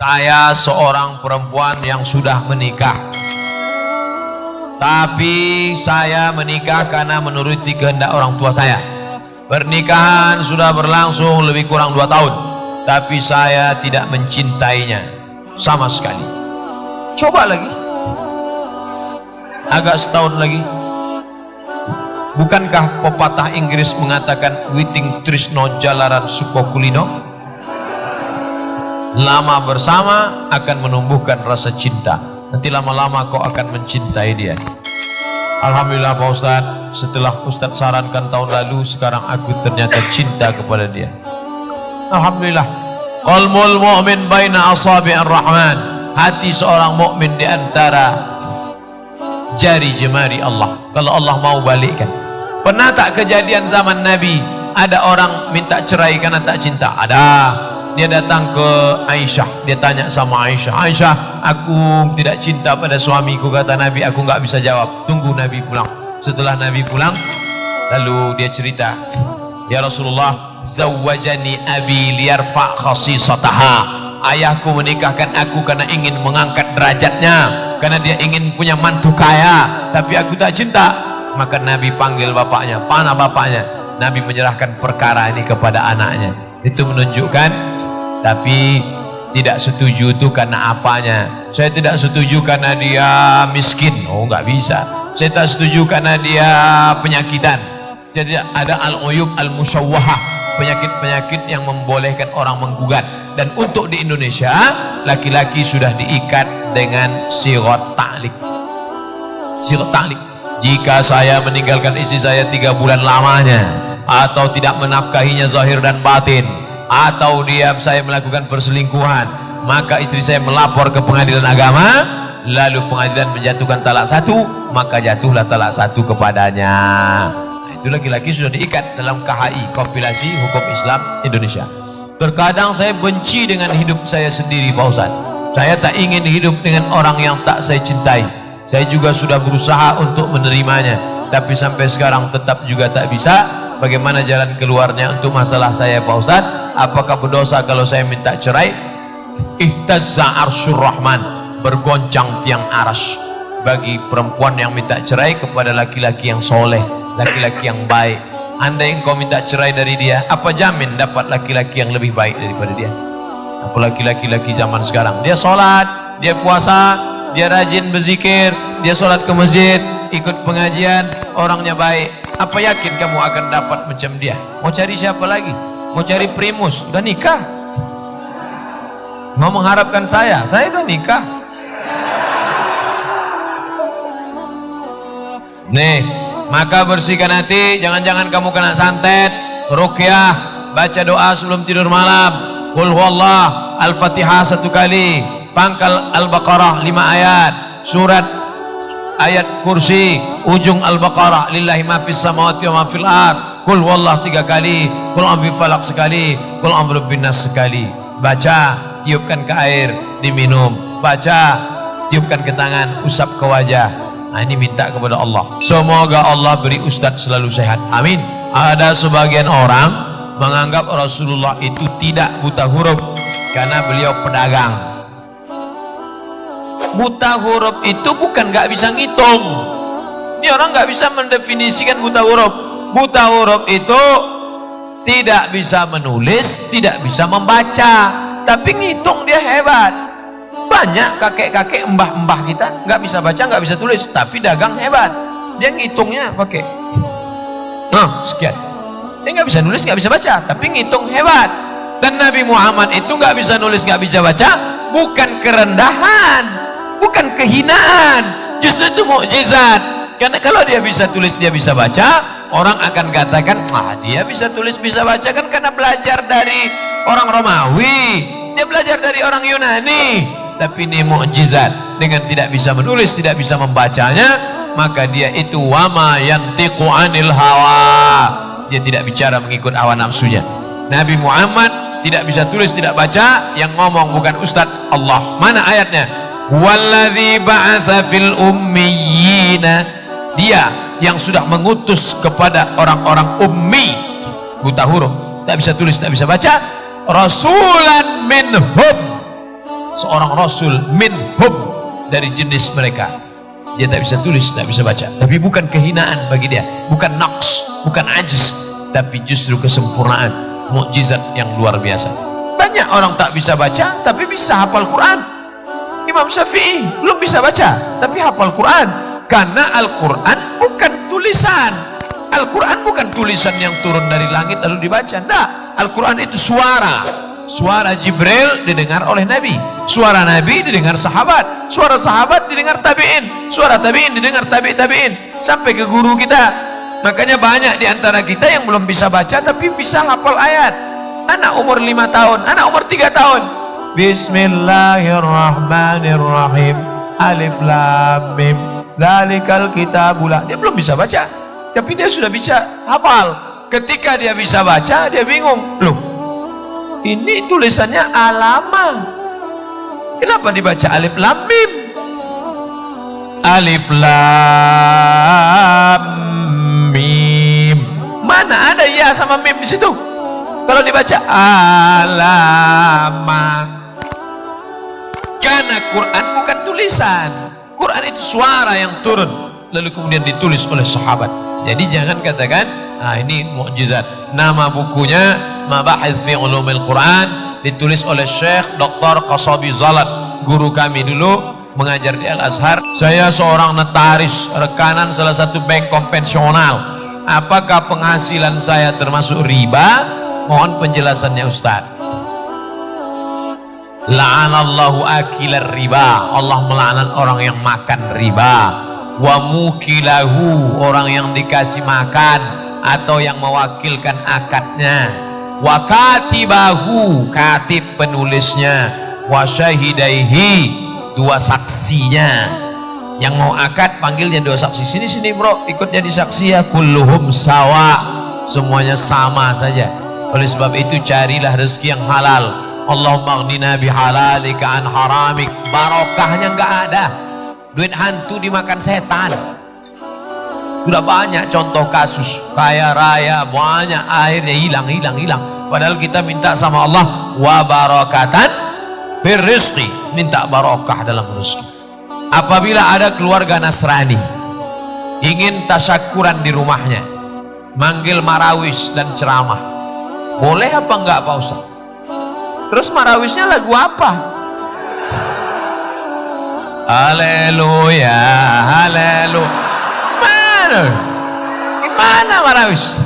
Saya seorang perempuan yang sudah menikah, tapi saya menikah karena menuruti kehendak orang tua saya. Pernikahan sudah berlangsung lebih kurang 2 tahun, tapi saya tidak mencintainya sama sekali. Coba lagi, agak setahun lagi. Bukankah pepatah Inggris mengatakan witing trisno jalaran suko kulino? Lama bersama akan menumbuhkan rasa cinta. Nanti lama-lama kau akan mencintai dia. Alhamdulillah Pak Ustadz, setelah Ustadz sarankan tahun lalu, sekarang aku ternyata cinta kepada dia. Alhamdulillah. Qalbul mu'min baina asabi'ir rahman. Hati seorang mukmin di antara jari jemari Allah. Kalau Allah mau balikkan. Pernah tak kejadian zaman Nabi ada orang minta cerai karena tak cinta? Ada. Dia datang ke Aisyah, dia tanya sama Aisyah, Aisyah, aku tidak cinta pada suamiku, kata Nabi. Aku nggak bisa jawab, tunggu Nabi pulang. Setelah Nabi pulang, lalu dia cerita, ya Rasulullah, zawwajani abi liyarfa khasisataha. Ayahku menikahkan aku karena ingin mengangkat derajatnya, karena dia ingin punya mantu kaya, tapi aku tak cinta. Maka Nabi panggil bapaknya. Mana bapaknya? Nabi menyerahkan perkara ini kepada anaknya. Itu menunjukkan, tapi tidak setuju itu karena apanya? Saya tidak setuju karena dia miskin. Oh, nggak bisa. Saya tak setuju karena dia penyakitan. Jadi ada al-uyub al-musyawwahah, penyakit-penyakit yang membolehkan orang menggugat. Dan untuk di Indonesia, laki-laki sudah diikat dengan sirat ta'liq. Sirat ta'liq. Jika saya meninggalkan istri saya 3 bulan lamanya, atau tidak menafkahinya zahir dan batin, atau saya melakukan perselingkuhan, maka istri saya melapor ke pengadilan agama, lalu pengadilan menjatuhkan talak 1, maka jatuhlah talak 1 kepadanya. Nah, itu laki-laki sudah diikat dalam KHI, kompilasi hukum Islam Indonesia. Terkadang saya benci dengan hidup saya sendiri Pak Ustaz. Saya tak ingin hidup dengan orang yang tak saya cintai. Saya juga sudah berusaha untuk menerimanya, tapi sampai sekarang tetap juga tak bisa. Bagaimana jalan keluarnya untuk masalah saya Pak Ustaz? Apakah berdosa kalau saya minta cerai? Ihtazza arsyur rahman, bergoncang tiang aras bagi perempuan yang minta cerai kepada laki-laki yang soleh, laki-laki yang baik. Andai engkau minta cerai dari dia, apa jamin dapat laki-laki yang lebih baik daripada dia? Apalagi laki-laki zaman sekarang, dia sholat, dia puasa, dia rajin berzikir, dia sholat ke masjid, ikut pengajian, orangnya baik. Apa yakin kamu akan dapat macam dia? Mau cari siapa lagi? Mau cari primus? Udah nikah? Mau mengharapkan saya udah nikah. Nih, maka bersihkan hati, jangan-jangan kamu kena santet, ruqyah, baca doa sebelum tidur malam, qul huwallah, al-fatihah 1 kali, pangkal al-baqarah 5 ayat, surat ayat kursi, ujung al-baqarah, lillahi ma fis samawati wa ma fil ard, qul huwallah 3 kali, qul a'udzu falaq sekali, qul a'udzu binnas sekali. Baca, tiupkan ke air, diminum. Baca, tiupkan ke tangan, usap ke wajah. Nah, ini minta kepada Allah. Semoga Allah beri Ustadz selalu sehat. Amin. Ada sebagian orang menganggap Rasulullah itu tidak buta huruf karena beliau pedagang. Buta huruf itu bukan nggak bisa ngitung. Ini orang nggak bisa mendefinisikan buta huruf. Buta huruf itu tidak bisa menulis, tidak bisa membaca, tapi ngitung dia hebat. Banyak kakek-kakek, mbah-mbah kita nggak bisa baca, nggak bisa tulis, tapi dagang hebat. Dia ngitungnya pakai sekian. Dia nggak bisa nulis, nggak bisa baca, tapi ngitung hebat. Dan Nabi Muhammad itu nggak bisa nulis, nggak bisa baca, bukan kerendahan, bukan kehinaan, justru itu mukjizat. Karena kalau dia bisa tulis, dia bisa baca, orang akan katakan, dia bisa tulis, bisa baca kan karena belajar dari orang Romawi, dia belajar dari orang Yunani. Tapi ini mukjizat, dengan tidak bisa menulis, tidak bisa membacanya, maka dia itu wama yantiqu anil hawa, dia tidak bicara mengikut hawa nafsunya. Nabi Muhammad tidak bisa tulis, tidak baca, yang ngomong bukan Ustadz, Allah. Mana ayatnya? Walladzi ba'atsa fil ummiyina, dia yang sudah mengutus kepada orang-orang ummi, buta huruf, tak bisa tulis, tak bisa baca, rasulan minhum, seorang rasul minhum, dari jenis mereka. Dia tak bisa tulis, tak bisa baca, tapi bukan kehinaan bagi dia, bukan naqs, bukan ajiz, tapi justru kesempurnaan, mukjizat yang luar biasa. Banyak orang tak bisa baca tapi bisa hafal Quran. Imam Syafi'i belum bisa baca tapi hafal Quran, karena Al-Quran bukan tulisan. Al-Quran bukan tulisan yang turun dari langit lalu dibaca. Tidak, Al-Quran itu suara Jibril didengar oleh Nabi, suara Nabi didengar sahabat, suara sahabat didengar tabi'in, suara tabi'in didengar tabi'in sampai ke guru kita. Makanya banyak di antara kita yang belum bisa baca tapi bisa hafal ayat. Anak umur 5 tahun, anak umur 3 tahun, Bismillahirrahmanirrahim, Alif Lam Mim, Dzalikal Kitabul La. Dia belum bisa baca tapi dia sudah bisa hafal. Ketika dia bisa baca, dia bingung, loh ini tulisannya alama, kenapa dibaca Alif Lam Mim? Alif Lam Mim, mana ada ya sama mim di situ? Kalau dibaca alama, karena Quran bukan tulisan. Quran itu suara yang turun lalu kemudian ditulis oleh sahabat. Jadi jangan katakan, nah ini mukjizat. Nama bukunya Mabahith fi Ulumil Quran, ditulis oleh Syekh Dr. Qasabi Zalat, guru kami dulu mengajar di Al-Azhar. Saya seorang notaris, rekanan salah satu bank konvensional. Apakah penghasilan saya termasuk riba? Mohon penjelasannya Ustaz. La'anallahu akilar riba, Allah melaknat orang yang makan riba. Wa mukilahu, orang yang dikasih makan atau yang mewakilkan akadnya. Wa katibahu, katib penulisnya. Wa syahidaihi, 2 saksinya. Yang mau akad panggilnya 2 saksi. Sini bro, ikut jadi saksi ya. Kulluhum sawa, semuanya sama saja. Oleh sebab itu carilah rezeki yang halal. Allahumma aghnina bihalalika an haramik. Barokahnya enggak ada. Duit hantu dimakan setan. Sudah banyak contoh kasus kaya raya, banyak akhirnya hilang. Padahal kita minta sama Allah wa barakatan fir rizqi, minta barokah dalam rezeki. Apabila ada keluarga Nasrani ingin tasyakuran di rumahnya, manggil marawis dan ceramah, boleh apa enggak Pak Ustaz? Terus marawisnya lagu apa? Haleluya, haleluya. Gimana marawis?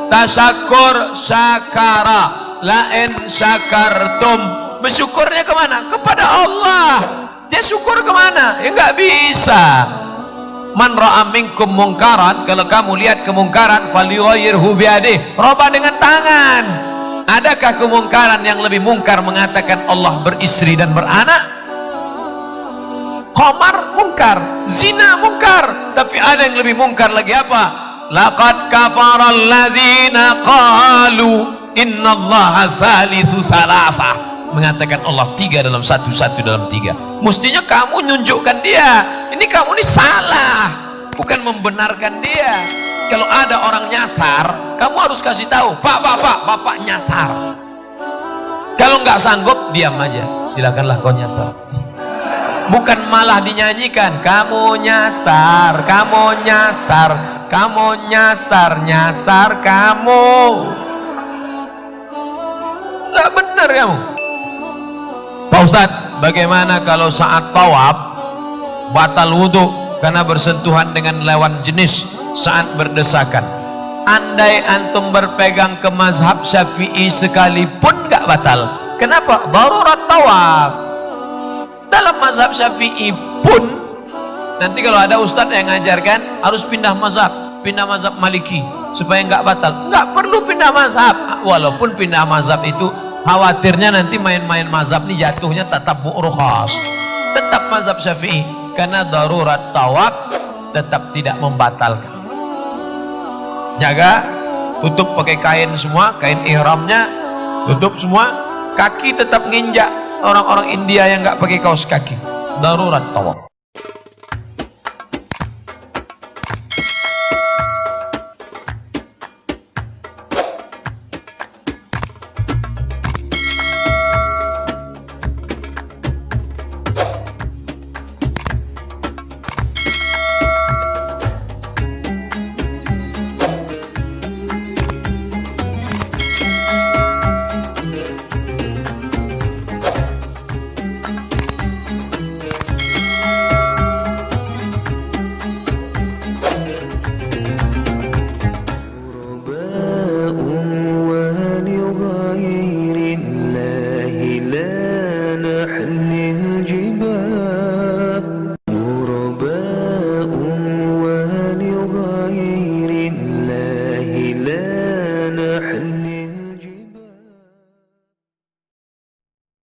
Tasyakur syakara, lain syakartum. Bersyukurnya kemana? Kepada Allah. Dia syukur kemana? Ya nggak bisa. Man ra'a minkum mungkaran, kalau kamu lihat kemungkaran, falyughayyirhu biyadihi, rubah dengan tangan. Adakah kemungkaran yang lebih mungkar mengatakan Allah beristri dan beranak? Qamar mungkar, zina mungkar, tapi ada yang lebih mungkar lagi apa? Laqad kafara alladzina qalu innallaha thalithu salasah, mengatakan Allah 3 dalam 1, 1 dalam 3. Mestinya kamu nunjukkan dia, ini kamu ini salah, bukan membenarkan dia. Kalau ada orang nyasar, kamu harus kasih tahu, bapak nyasar. Kalau nggak sanggup, diam aja, silakanlah kau nyasar. Bukan malah dinyanyikan, kamu nyasar, kamu nyasar, kamu nyasar, nyasar kamu. Nggak benar kamu. Pak Ustadz, bagaimana kalau saat tawaf batal wudhu karena bersentuhan dengan lawan jenis saat berdesakan? Andai antum berpegang ke mazhab Syafi'i sekalipun gak batal. Kenapa? Darurat tawaf. Dalam mazhab Syafi'i pun nanti kalau ada ustadz yang ngajarkan harus pindah mazhab Maliki supaya nggak batal. Nggak perlu pindah mazhab. Walaupun pindah mazhab itu khawatirnya nanti main-main mazhab ini jatuhnya tatabbu' rukhas. Tetap mazhab Syafi'i karena darurat tawaf tetap tidak membatalkan. Jaga, tutup pakai kain semua, kain ihramnya tutup semua, kaki tetap nginjak. Orang-orang India yang nggak pakai kaos kaki, darurat tawaf.